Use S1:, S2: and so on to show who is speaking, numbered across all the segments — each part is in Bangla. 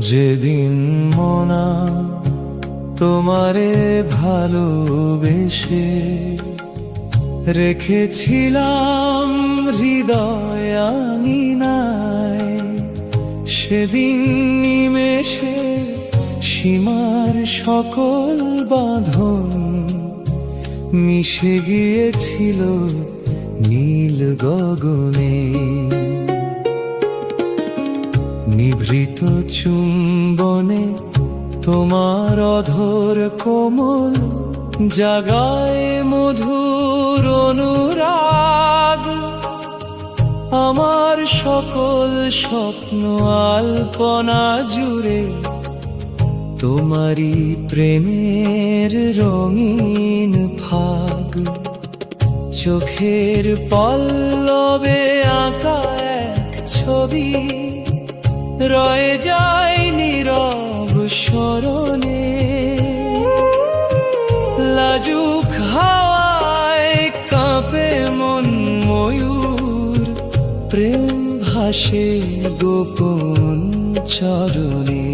S1: যেদিন মনা তোমারে ভালোবেসে রেখেছিলাম হৃদয় আঙিনায়, সেদিন নিমেষে সীমার সকল বাঁধন মিশে গিয়েছিল নীল গগনে। নিভৃত চুম্বনে তোমার অধর কোমল জাগায় মধুর অনুরাগ, আমার সকল স্বপ্ন আলপনা জুড়ে তোমারই প্রেমের রঙিন ফাগ। চোখের পল্লবে আঁকা এক ছবি রয়ে যায় নীরব স্মরণে। লাজুক হাওয়ায় কাঁপে মন ময়ূর, প্রেম ভাসে গোপন চরণে।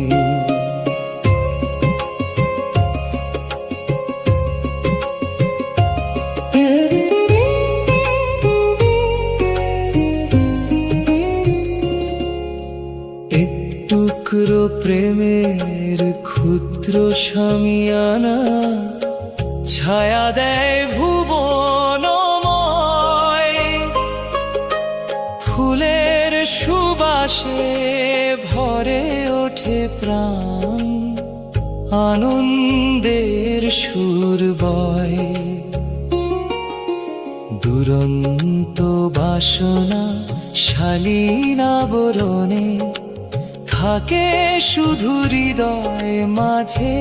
S1: টুকরো প্রেমের ক্ষুদ্র শামিয়ানা ছায়া দেয় ভুবনময়, ফুলের সুবাসে ভরে ওঠে প্রাণ, আনন্দের সুর বয়। দুরন্ত বাসনা শালীন আবরণে থাকে শুধু হৃদয় মাঝে।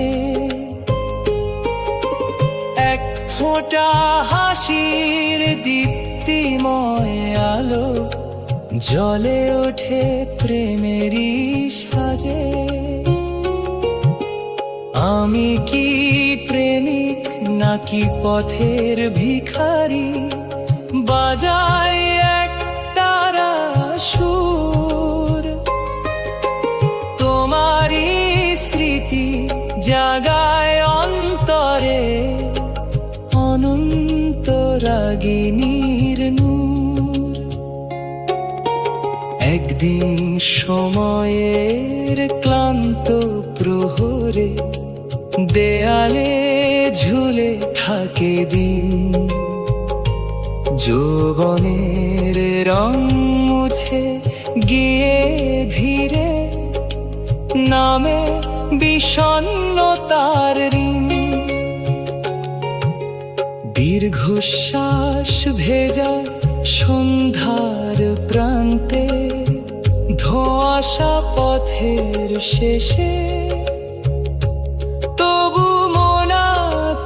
S1: এক ফোঁটা হাসির দীপ্তিময় আলো জ্বলে ওঠে প্রেমেরই সাজে। আমি কি প্রেমিক নাকি পথের ভিখারি, বাজাই এক তারা সুর। তোমারই স্মৃতি জাগায় অন্তরে অনন্ত রাগিনীর নূর। একদিন সময়ের ক্লান্ত প্রহরে দেয়ালে ঝুলে থাকে দিন, যৌবনের রং মুছে গিয়ে ধীরে নামে বিষণ্ণতার ঋণ। দীর্ঘশ্বাস ভেজা সন্ধ্যার প্রান্তে, ধোঁয়াশা পথের শেষে, তবু মনা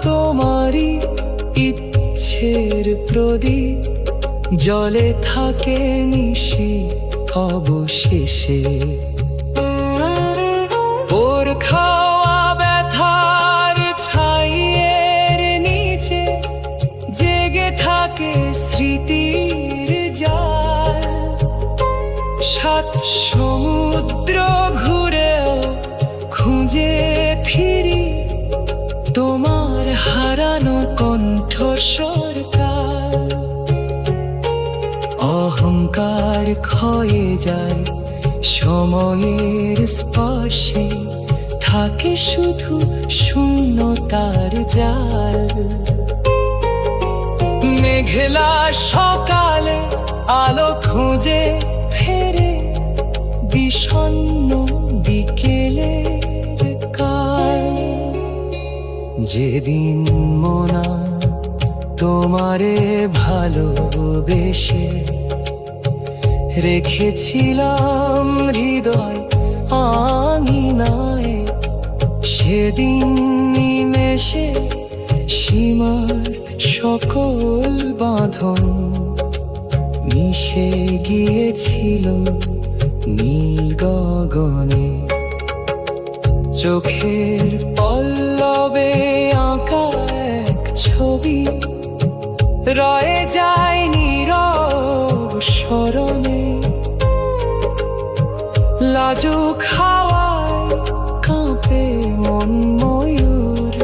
S1: তোমারই ইচ্ছের প্রদীপ জ্বলে থাকে নিশি অবশেষে। ওর খাওয়া ব্যথার ছাইয়ের নিচে জেগে থাকে স্মৃতির জাল। সাত সমুদ্র ঘুরেও খুঁজে ফিরি তোমার হারানো কণ্ঠস্বর কাল। অহংকার ক্ষয়ে যায় সময়ের স্পর্শে, থাকে শুধু শূন্যতার জাল। মেঘলা সকালে আলো খুঁজে ফেরে বিষণ্ণ বিকেলের কাল। যেদিন মনা তোমারে ভালোবেসে রেখেছিলাম হৃদয় আঙিনায়, সেদিন নিমেষে সীমার সকল বাঁধন মিশে গিয়েছিল নীল গগনে। চোখের পল্লবে আঁকা এক ছবি রয়ে যায় নীরব স্মরণে। লাজুক হাওয়ায় কাঁপে মন ময়ূর,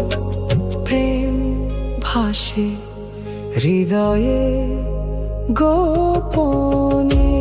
S1: প্রেম ভাসে হৃদয়ে গোপনে।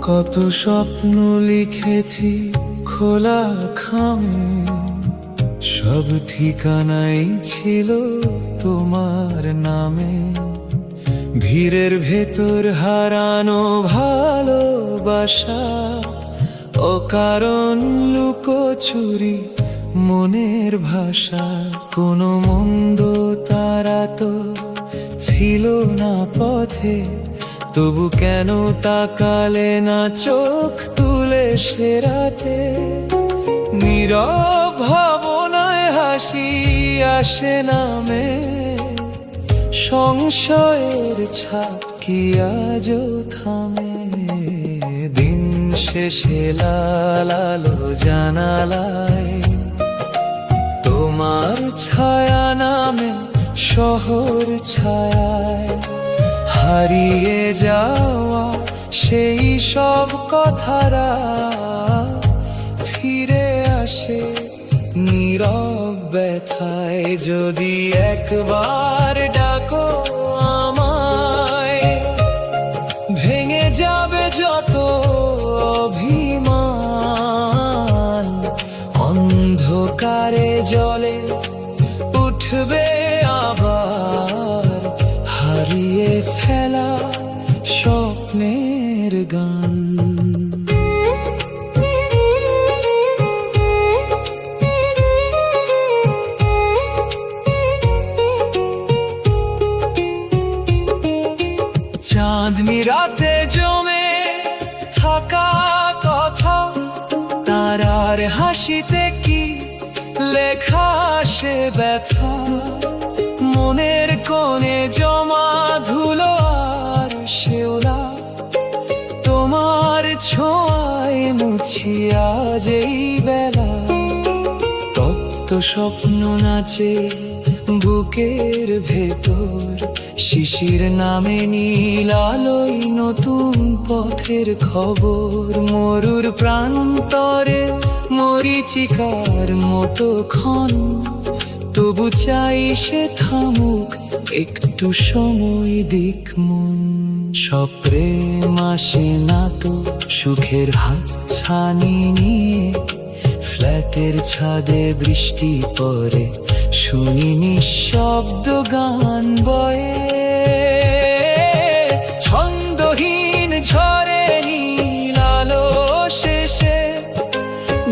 S1: কত স্বপ্ন লিখেছি খোলা খামে, সব ঠিকানাই ছিল তোমার নামে। ভিড়ের ভেতর হারানো ভালোবাসা, অকারণ লুকোচুরি মনের ভাষা। কোনো মন্দ তারা তো ছিল না পথে, তবু কেন তাকালে না চোখ তুলে সে রাতে। নীরব ভাবনায় হাসি আসে নামে, সংশয়ের ছাপ কি আজও থামে। দিন শেষে লাল আলো জানালায়, তোমার ছায়া নামে শহর ছায়ায়। হারিয়ে যাওয়া সেই সব কথারা ফিরে আসে নীরব ব্যথায়। যদি একবার ডাকো আমায়, ভেঙে যাবে যত অভিমান। অন্ধকারে জ্বলে উঠবে আবার হারিয়ে ফেলা স্বপ্নের গান। চাঁদনি রাতে জমে থাকা কথা, তারার হাসিতে কি লেখা সে ব্যথা। মনের কোণে জমা ধুলো আর শেওলা, তোমার ছোঁয়ায় মুছিয়া যেই বেলা। তপ্ত স্বপ্ন নাচে বুকের ভেতর, শিশির নামে নীল আলোয় নতুন পথের খবর। মরুর প্রান্তরে মরীচিকার মতো ক্ষণ, তবু চাই সে থামুক একটু সময় দিক মন। সব প্রেম আসে না তো সুখের হাতছানি নিয়ে, ফ্ল্যাটের ছাদে বৃষ্টি পড়ে শুনি নিঃশব্দ গান বয়ে। ছন্দহীন ঝরে নীল আলো শেষে,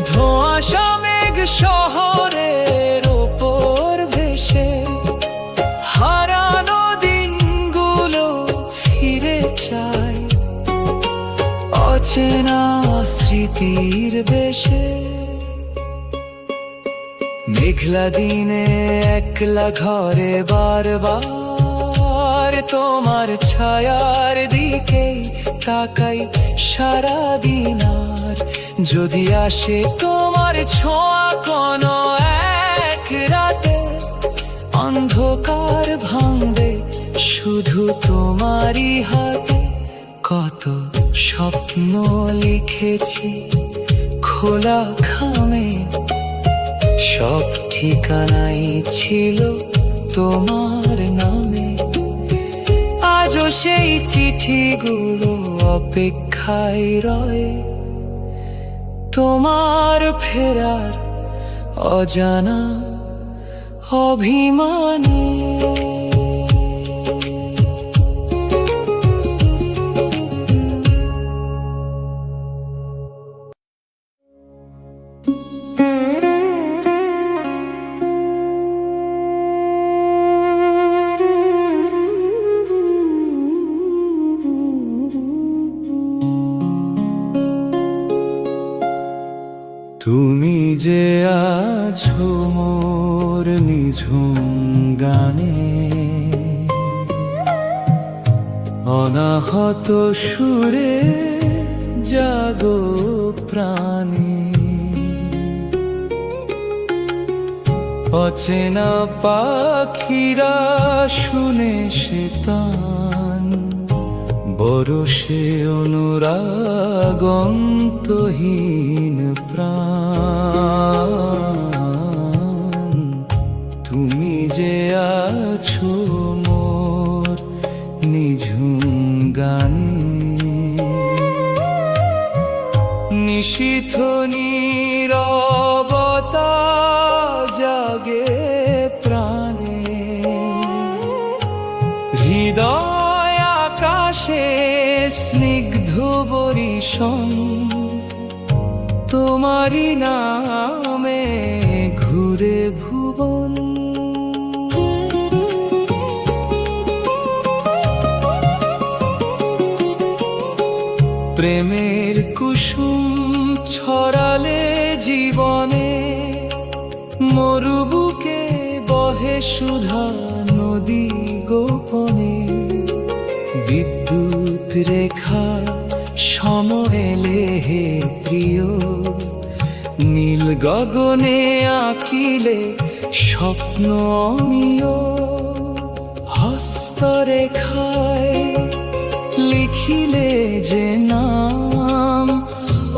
S1: ধোঁয়াশা মেঘ শহরের ওপর ভেসে। হারানো দিনগুলো ফিরে চায় অচেনা স্মৃতির বেশে। মেঘলা দিনে একলা ঘরে বারবার তোমার ছায়ার দিকে তাকাই সারাদিন। আর যদি আসে তোমার ছোঁয়া কোনো এক রাতে, অন্ধকার ভাঙবে শুধু তোমারই হাতে। কত স্বপ্ন লিখেছি খোলা খামে, সব ঠিকানাই ছিল তোমার নামে। আজও সেই চিঠিগুলো অপেক্ষায় রয়, তোমার ফেরার অজানা অভিমানে। যে আছো মোর নিঝুম গানে, অনাহত সুরে জাগো প্রাণে। অচেনা পাখিরা শুনে সে তান, বরষে অনুরাগ অন্তহীন প্রাণ। তুমি যে আছো মোর নিঝুম গানে, নিশীথ নীরবতা জাগে প্রাণে, হৃদয় আকাশে স্নিগ্ধ বরিশন, তোমারি নামে ঘুরে ভুবন। প্রেমের কুসুম ছড়ালে জীবনে, মরুবুকে বহে সুধা নদী গোপনে। বিদ্যুৎ রেখা সময়েলে হে প্রিয়, নীল গগনে আঁকিলে স্বপ্ন অমিয়। হস্তরেখায় লিখিলে যে নাম,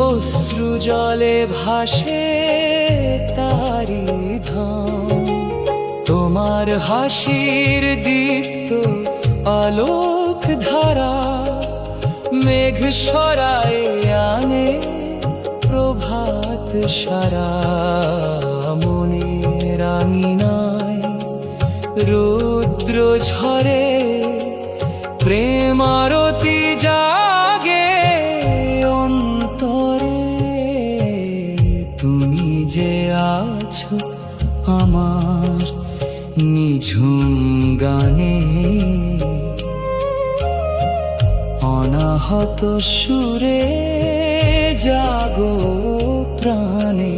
S1: অশ্রু জলে ভাসে তারি ধাম। তোমার হাসির দীপ্ত আলোক ধারা, মেঘ সরায় আনে প্রভাত সারা। মনের আঙিনায় রৌদ্র ঝরে, প্রেম আরতি জাগে অন্তরে। তুমি যে আছো আমার নিঝুম গানে, অনাহত সুরে জাগো প্রাণে।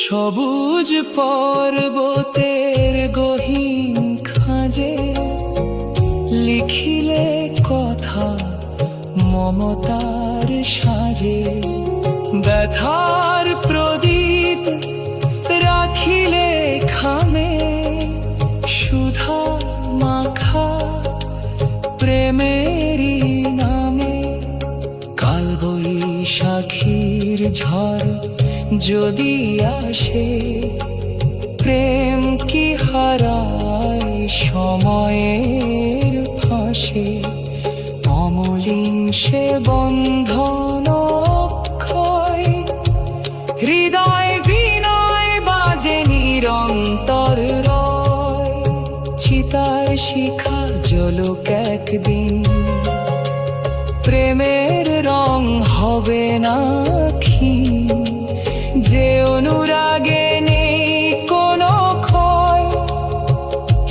S1: সবুজ পর্বতের গহীন খাঁজে, লিখিলে কথা মমতার সাজে। ব্যথার প্রদীপ রাখিলে খামে, সুধা মাখা প্রেমেরই নামে। কালবৈশাখীর ঝড় যদি আসে, প্রেম কি হারায় সময়ের ফাঁসে। অমলিন সে বন্ধন অক্ষয়, হৃদয় বিনয় বাজে নিরন্তর রয়। চিতার শিখা জ্বলুক একদিন, প্রেমের রং হবে না ক্ষীণ। যে অনুরাগে নেই কোনো ক্ষয়,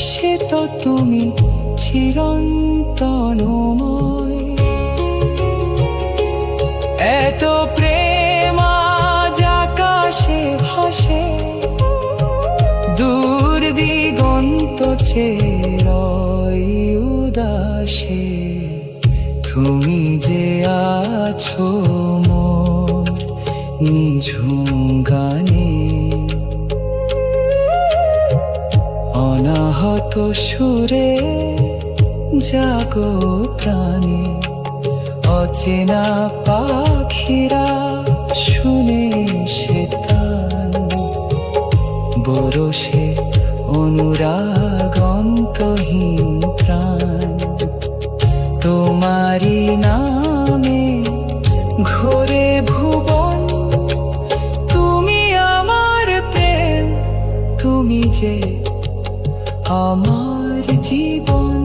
S1: সে তো তুমি চিরন্তনময়। এত প্রেম আজ আকাশে ভাসে, দূর দিগন্ত চেরয় উদাসে। তুমি যে আছো মোর নিঝুম গানে, অনাহত সুরে জাগো প্রাণে। অচেনা পাখিরা শুনে সে তান, বরষে অনুরাগ অন্তহীন প্রাণ। তোমারি নামে ঘোরে ভুবন, তুমি আমার প্রেম, তুমি যে আমার জীবন।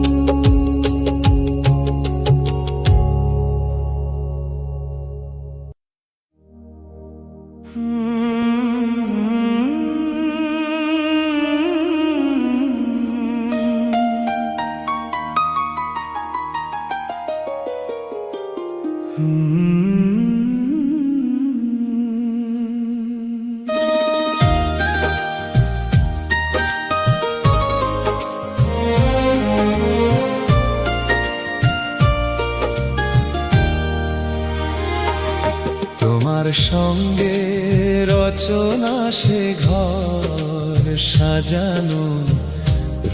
S2: তোমার সঙ্গে রচনা সে ঘর সাজানো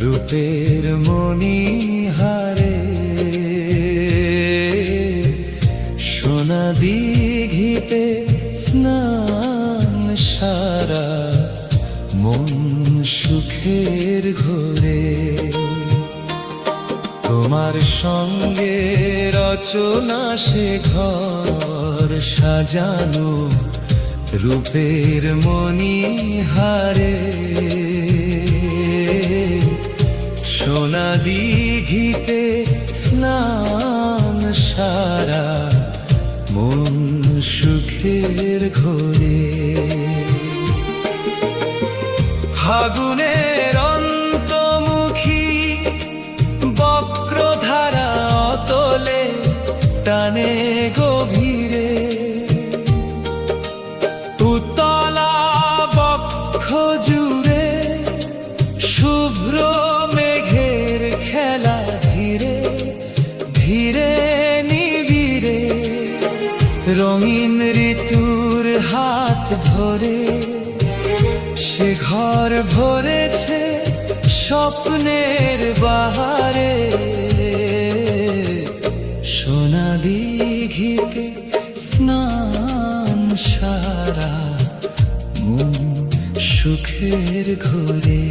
S2: রূপের মণিহারে, সোনা দিঘিতে স্নান সারা মন সুখের ঘোরে। তোমার সঙ্গে রচনা সে ঘর সাজানো রূপের মণিহারে, সোনা দিঘিতে স্নান সারা মন সুখের ঘোরে। ফাগুনের অন্তর্মুখী বক্রধারা অতলে টানে গভীরে, উতলা বক্ষ জুড়ে শুভ্র মেঘের খেলা ধীরে ধীরে নিবিড়ে, রঙিন ঋতুর হাত ধরে সে ঘর ভরেছে স্বপ্নের বাহারে। সোনা দিঘিতে স্নান সারা মন সুখের ঘোরে।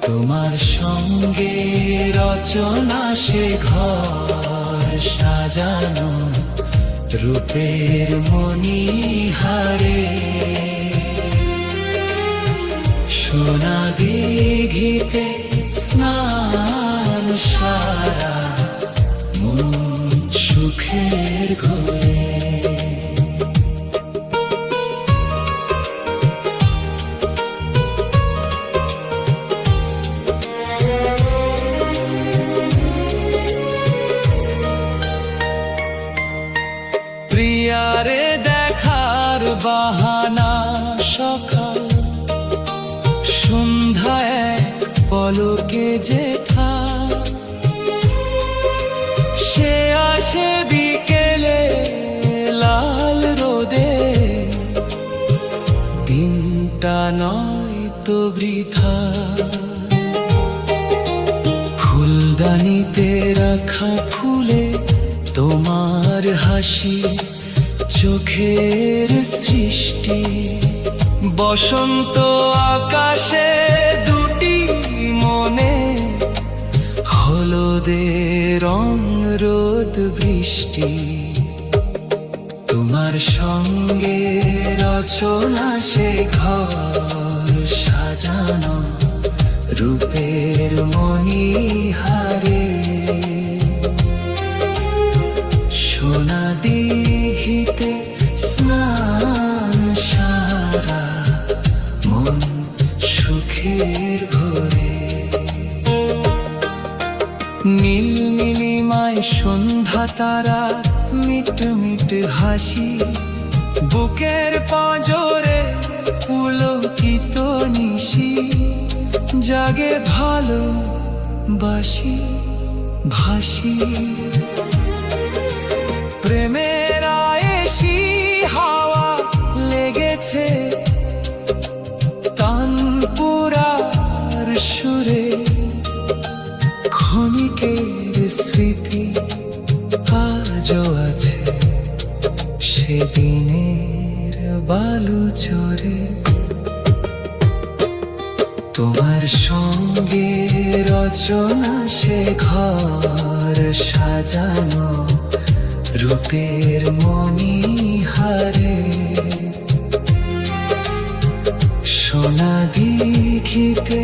S2: তোমার সঙ্গে রচনা সে ঘর সাজানো রূপের মণিহারে, সোনা দিঘিতে স্নান সারা মন সুখের ঘোরে। প্রিয়ারে দেখার বাহানা সকাল সন্ধ্যা এক পলকে যেথা, সে আসে বিকেলে লাল রোদে, দিনটা নয় তো বৃথা। ফুলদানিতে রাখা ফুলে তোমার হাসি চোখের সৃষ্টি, বসন্ত আকাশে দুটি মনে হলদে রং রোদ বৃষ্টি। তোমার সঙ্গে রচনা সে ঘর সাজানো রূপের মণিহারে, সোনা দিঘিতে স্নান সারা মন সুখের ঘোরে। নীল নীলিমায় সন্ধ্যা তারা মিট মিট হাসি, বুকের পাঁজরে পুলকিত নিশি, জাগে ভালো বাসি ভাসি। প্রেমের আয়েশি হাওয়া লেগেছে তানপুরার সুরে, ক্ষণিকের স্মৃতি আজও আছে সেদিনের বালু চরে। তোমার সঙ্গে রচনা সে ঘর সাজানো রূপের মণিহারে, সোনা দিঘিতে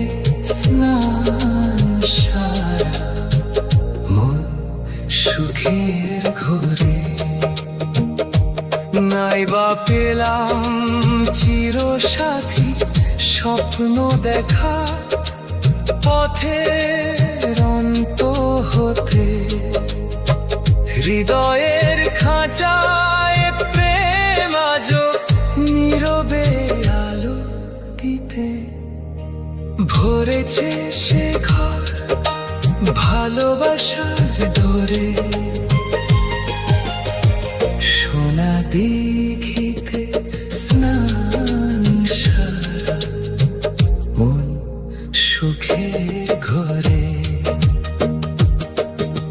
S2: স্নান সারা মন সুখের ঘোরে। নাইবা পেলাম চিরসাথী স্বপ্ন দেখা, পথের অন্ত হতে হৃদয়ের খাঁচায় প্রেম আজো নীরবে আলো দিতে ভরেছে সে ঘর ভালোবাসার ডোরে। সোনা দিঘিতে স্নান সারা মন সুখের ঘরে।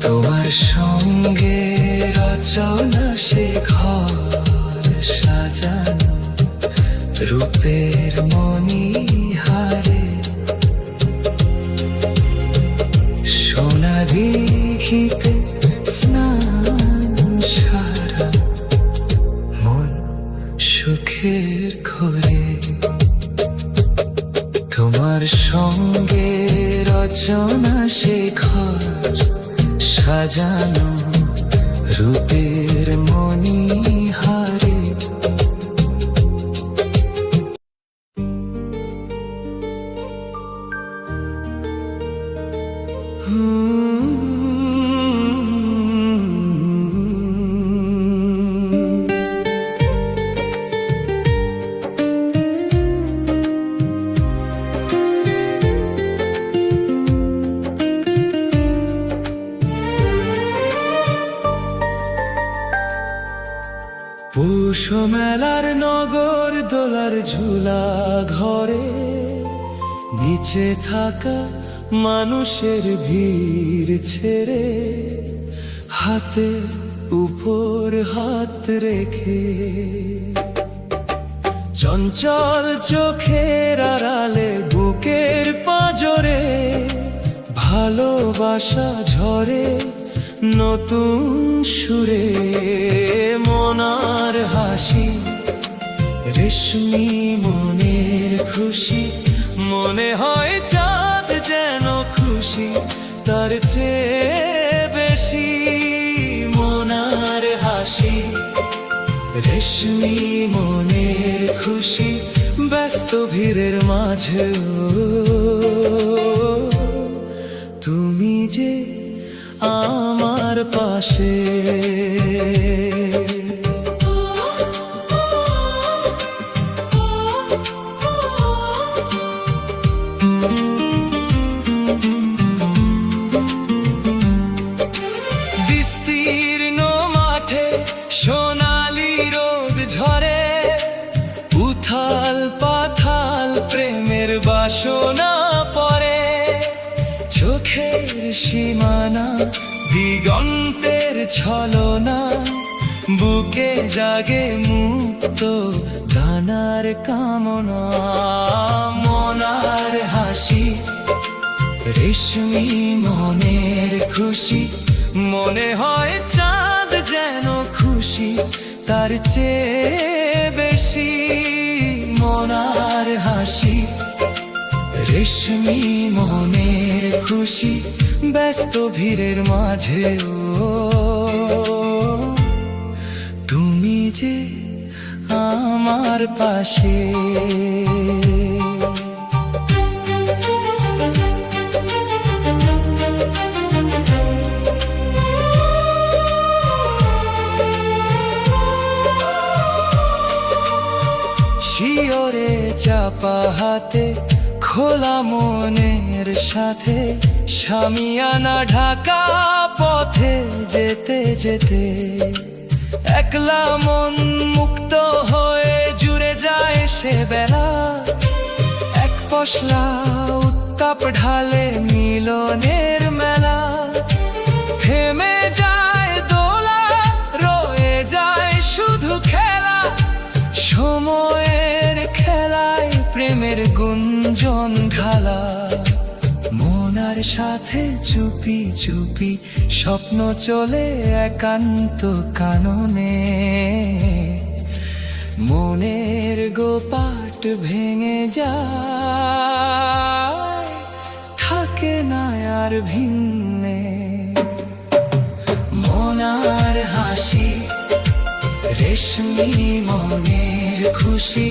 S2: তোমার সঙ্গে রচনা সে ঘর সাজানো রূপের মণিহারে। সোনা দিঘিতে স্নান সারা মন সুখের ঘরে। তোমার সঙ্গে রচনা সে ঘর সাজানো রূপের মণিহারে। পৌষ মেলার নগর দোলার ঝুলা ঘরে নিচে থাকা মানুষের ভিড় ছেড়ে হাতে উপর হাত রেখে চঞ্চল চোখের আড়ালে বুকের পাঁজরে ভালোবাসা ঝরে নতুন সুরে। মনার হাসি রেশমি মনের খুশি মনে হয় চাঁদ যেন খুশি তার চেয়ে বেশি। মনার হাসি রেশমি মনের খুশি ব্যস্ত ভিড়ের মাঝেও তুমি যে আমার পাশে। বিস্তীর্ণ মাঠে সোনালি রোদ ঝরে উথাল পাথাল প্রেমের বাসনা পড়ে। চোখের সীমানা দিগন্তের ছলনা বুকে জাগে মুক্ত দানার কামনা। মনার হাসি রেশমি মনের খুশি মনে হয় চাঁদ যেন খুশি তার চেয়ে বেশি। মনার হাসি রেশমি মনের খুশি ব্যস্ত ভিড়ের মাঝেও তুমি যে আমার পাশে। শিওরে চাপা হাতে খোলা মনের সাথে শামিয়ানা ঢাকা পথে যেতে যেতে একলা মন মুক্ত হয়ে জুড়ে যায় সে বেলা। এক পশলা উত্তাপ ঢালে মিলনের মেলা থেমে যায় দোলা রয়ে যায় শুধু খেলা। সময়ের খেলায় প্রেমের গুঞ্জন ঢালা মনার সাথে চুপি চুপি স্বপ্ন চলে একান্ত কাননে। মনের গোপাট ভেঙে যায় থাকে না আর ভিন্নে। মনার হাসি রেশমি মনের খুশি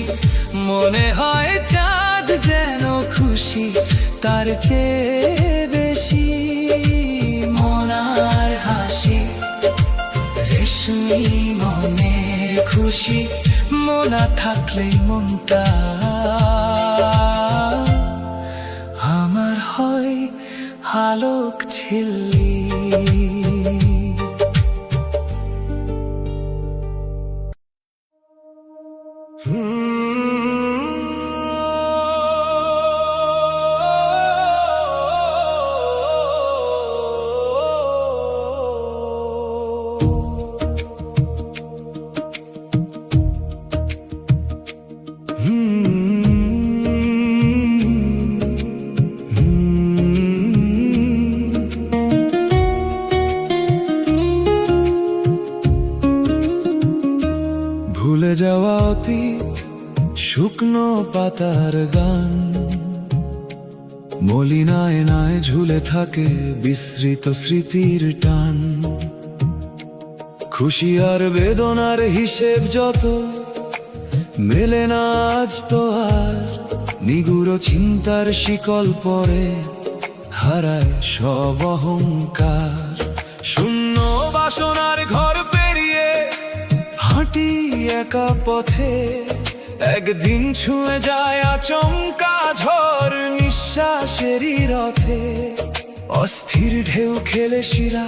S2: মনে হয় চাঁদ যেন খুশি তার চেয়ে বেশি। মনার হাসি খুশি মোনা থাকলে মনটা আমার হয় আলোক ঝিল্লি। ভুলে যাওয়া অতীত শুকনো পাতার গান, মলিনায় নায় ঝুলে থাকে বিস্মৃত স্মৃতির টান। খুশি আর বেদনার হিসেব যত মেলে না আজ তো আর, নিগুড় চিন্তার শিকল পরে হারায় সব অহংকার। শূন্য বাসনার ঘর পেরিয়ে হাঁটি একা পথে, একদিন ছুঁয়ে যায় আচমকা ঝড় নিঃশ্বাসেরই রথে। অস্থির ঢেউ খেলে শিরা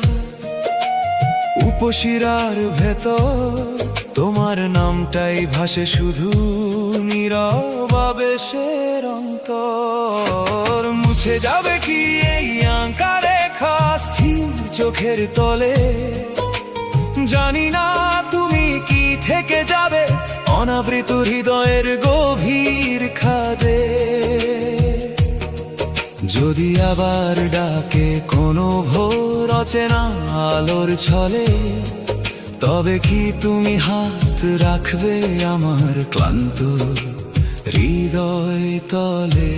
S2: উপশিরার ভেতর, তোমার নামটাই ভাসে শুধু নীরব আবেশের অন্তর। মুছে যাবে কি এই আঁকা রেখা স্থির চোখের তলে, জানি না তুমি কি থেকে যাবে অনাবৃত হৃদয়ের গভীর খাদে। যদি আবার ডাকে কোনো ভোর অচেনা আলোর ছলে, তবে কি তুমি হাত রাখবে আমার ক্লান্ত হৃদয় তলে?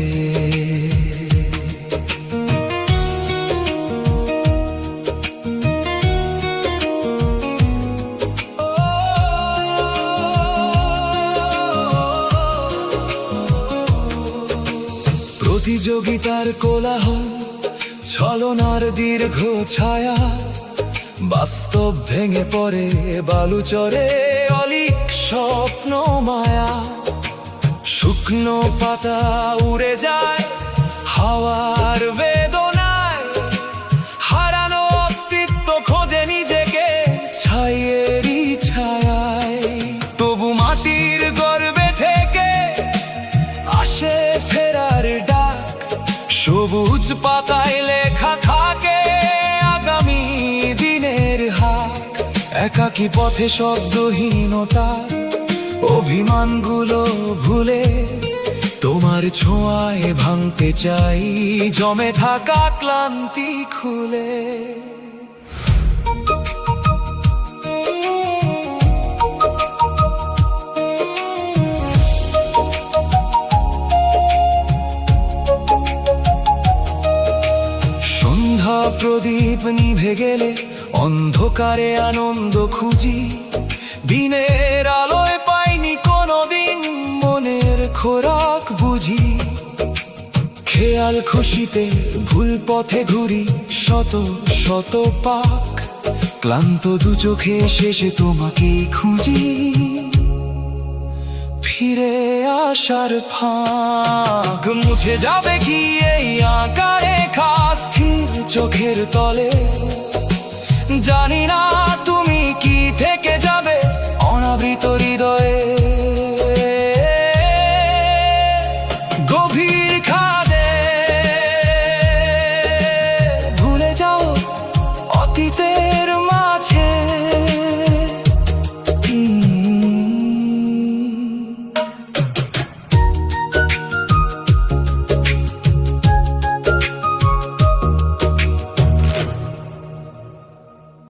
S2: প্রতিযোগিতার কোলাহল, ছলনার দীর্ঘ ছায়া, বাস্তব ভেঙে পড়ে বালুচরে অলিক স্বপ্ন মায়া। শুকনো পাতা উড়ে যায় হাওয়ার বেদনায়, হারানো অস্তিত্ব খোঁজে নিজেকে ছাইয়েরই ছায়ায়। তবু মাটির গর্ভে থেকে আসে ফেরার ডাক, সবুজ পাতায় লেখা থাকে আগামী দিনের হাক। একাকী পথে শব্দহীনতা অভিমানগুলো ভুলে, তোমার ছোঁয়ায় ভাঙতে চাই জমে থাকা ক্লান্তি খুলে। সন্ধ্যা প্রদীপ নিভে গেলে অন্ধকারে আনন্দ খুঁজি, দিনের আলোয় পাইনি কোনোদিন মনের খোরাক বুঝি। খেয়াল খুশিতে ভুল পথে ঘুরি শত শত পাক, ক্লান্ত দু চোখে শেষে তোমাকেই খুঁজি। ফিরে আসার ফাঁক, মুছে যাবে কি এই আঁকা রেখা স্থির চোখের তলে, জানি না